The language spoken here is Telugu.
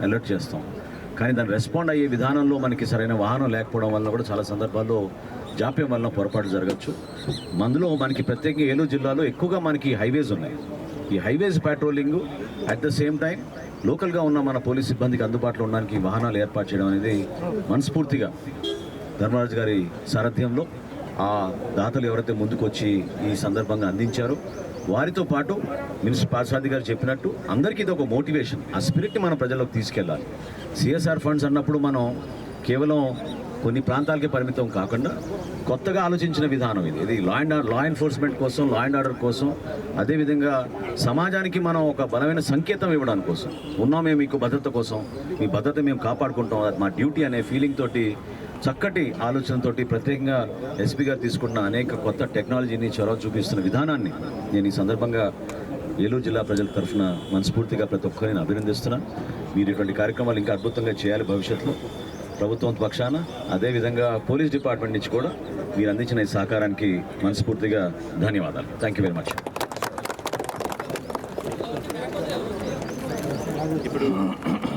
అలర్ట్ చేస్తాం. కానీ దాన్ని రెస్పాండ్ అయ్యే విధానంలో మనకి సరైన వాహనం లేకపోవడం వల్ల కూడా చాలా సందర్భాల్లో జాప్యం వల్ల పొరపాటు జరగచ్చు. అందులో మనకి ప్రత్యేకంగా ఏలూరు జిల్లాలో ఎక్కువగా మనకి హైవేస్ ఉన్నాయి. ఈ highways patrolling at the same time లోకల్గా ఉన్న మన పోలీస్ సిబ్బందికి అందుబాటులో ఉండడానికి వాహనాలు ఏర్పాటు చేయడం అనేది మనస్ఫూర్తిగా ధర్మరాజు గారి సారథ్యంలో ఆ దాతలు ఎవరైతే ముందుకు వచ్చి ఈ సందర్భంగా అందించారో వారితో పాటు మినిస్టర్ పార్సారథి గారు చెప్పినట్టు అందరికీ ఇది ఒక మోటివేషన్. ఆ స్పిరిట్ని మనం ప్రజల్లోకి తీసుకెళ్ళాలి. సిఎస్ఆర్ ఫండ్స్ అన్నప్పుడు మనం కేవలం కొన్ని ప్రాంతాలకే పరిమితం కాకుండా కొత్తగా ఆలోచించిన విధానం ఇది లా ఎన్ఫోర్స్మెంట్ కోసం, లా అండ్ ఆర్డర్ కోసం, అదేవిధంగా సమాజానికి మనం ఒక బలమైన సంకేతం ఇవ్వడానికి కోసం ఉన్నామే, మీకు భద్రత కోసం, మీ భద్రత మేము కాపాడుకుంటాం, అది మా డ్యూటీ అనే ఫీలింగ్ తోటి చక్కటి ఆలోచనతోటి ప్రత్యేకంగా ఎస్పీ గారు తీసుకున్న అనేక కొత్త టెక్నాలజీని చొరవ చూపిస్తున్న విధానాన్ని నేను ఈ సందర్భంగా ఏలూరు జిల్లా ప్రజల తరఫున మనస్ఫూర్తిగా ప్రతి ఒక్కరిని అభినందిస్తున్నాను. మీరు ఇటువంటి కార్యక్రమాలు ఇంకా అద్భుతంగా చేయాలి భవిష్యత్తులో ప్రభుత్వం పక్షాన. అదేవిధంగా పోలీస్ డిపార్ట్మెంట్ నుంచి కూడా మీరు అందించిన ఈ సహకారానికి మనస్ఫూర్తిగా ధన్యవాదాలు. Thank you very much. ఇప్పుడు